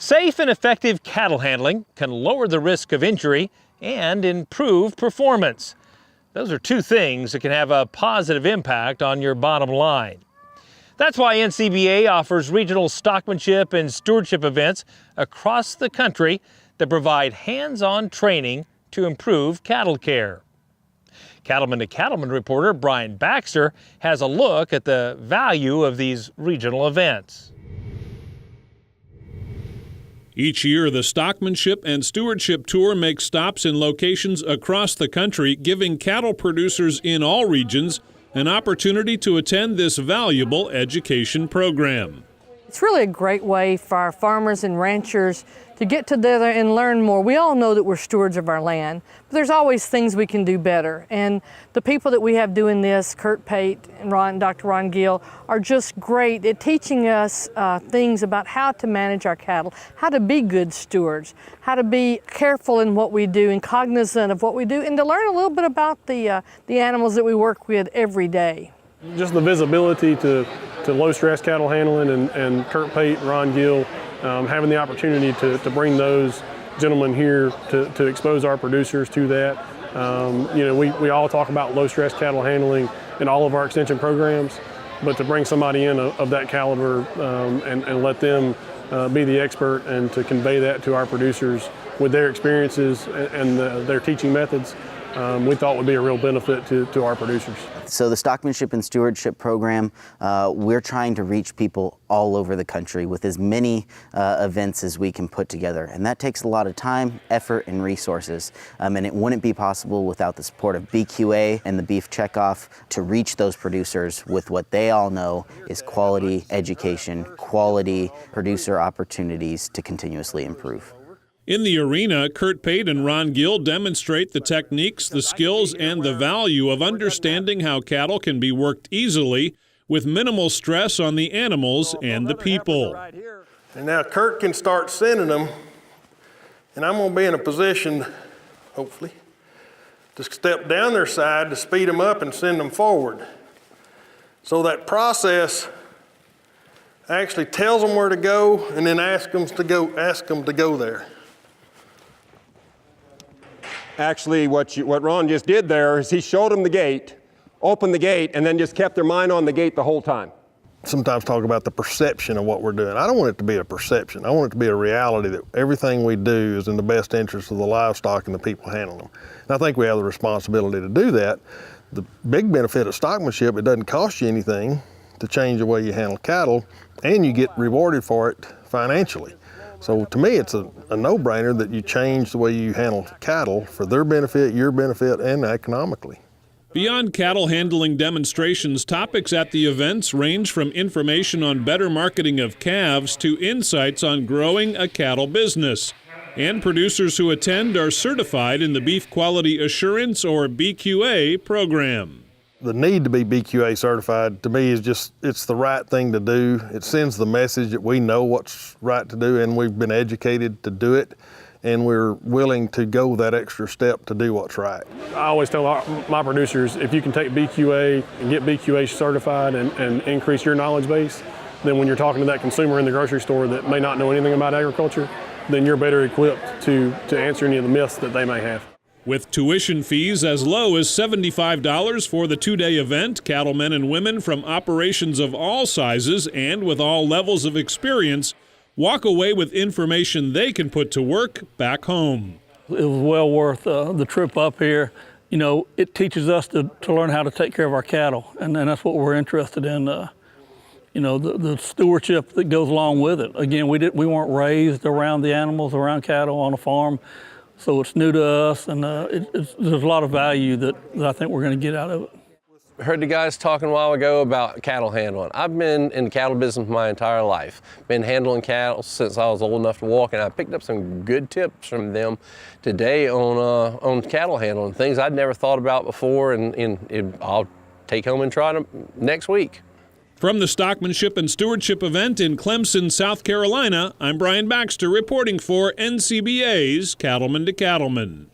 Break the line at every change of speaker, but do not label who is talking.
Safe and effective cattle handling can lower the risk of injury and improve performance. Those are two things that can have a positive impact on your bottom line. That's why NCBA offers regional stockmanship and stewardship events across the country that provide hands-on training to improve cattle care. Cattleman to Cattleman reporter Bryan Baxter has a look at the value of these regional events.
Each year, the Stockmanship and Stewardship Tour makes stops in locations across the country, giving cattle producers in all regions an opportunity to attend this valuable education program.
It's really a great way for our farmers and ranchers to get together and learn more. We all know that we're stewards of our land, but there's always things we can do better. And the people that we have doing this, Kurt Pate and Dr. Ron Gill, are just great at teaching us things about how to manage our cattle, how to be good stewards, how to be careful in what we do and cognizant of what we do, and to learn a little bit about the animals that we work with every day.
Just the visibility to low-stress cattle handling and Kurt Pate, Ron Gill, having the opportunity to bring those gentlemen here to expose our producers to that. You know, we all talk about low-stress cattle handling in all of our extension programs, but to bring somebody in of that caliber and let them be the expert and to convey that to our producers with their experiences and their teaching methods, we thought would be a real benefit to our producers.
So the Stockmanship and Stewardship program, we're trying to reach people all over the country with as many events as we can put together. And that takes a lot of time, effort, and resources. And it wouldn't be possible without the support of BQA and the Beef Checkoff to reach those producers with what they all know is quality education, quality producer opportunities to continuously improve.
In the arena, Kurt Pate and Ron Gill demonstrate the techniques, the skills, and the value of understanding how cattle can be worked easily with minimal stress on the animals and the people.
And now Kurt can start sending them, and I'm going to be in a position, hopefully, to step down their side to speed them up and send them forward. So that process actually tells them where to go and then ask them to go there.
Actually, what Ron just did there is he showed them the gate, opened the gate, and then just kept their mind on the gate the whole time.
Sometimes talk about the perception of what we're doing. I don't want it to be a perception. I want it to be a reality that everything we do is in the best interest of the livestock and the people handling them. And I think we have the responsibility to do that. The big benefit of stockmanship, it doesn't cost you anything to change the way you handle cattle, and you get rewarded for it financially. So to me, it's a no-brainer that you change the way you handle cattle for their benefit, your benefit, and economically.
Beyond cattle handling demonstrations, topics at the events range from information on better marketing of calves to insights on growing a cattle business. And producers who attend are certified in the Beef Quality Assurance, or BQA, program.
The need to be BQA certified, to me, is just, it's the right thing to do. It sends the message that we know what's right to do, and we've been educated to do it, and we're willing to go that extra step to do what's right.
I always tell my producers, if you can take BQA and get BQA certified and increase your knowledge base, then when you're talking to that consumer in the grocery store that may not know anything about agriculture, then you're better equipped to answer any of the myths that they may have.
With tuition fees as low as $75 for the two-day event, cattlemen and women from operations of all sizes and with all levels of experience walk away with information they can put to work back home.
It was well worth the trip up here. You know, it teaches us to learn how to take care of our cattle, and that's what we're interested in. You know, the stewardship that goes along with it. Again, we weren't raised around the animals, around cattle on a farm. So it's new to us, and there's a lot of value that I think we're going to get out of it.
I heard the guys talking a while ago about cattle handling. I've been in the cattle business my entire life. Been handling cattle since I was old enough to walk, and I picked up some good tips from them today on cattle handling, things I'd never thought about before, and I'll take home and try them next week.
From the Stockmanship and Stewardship event in Clemson, South Carolina, I'm Bryan Baxter reporting for NCBA's Cattlemen to Cattlemen.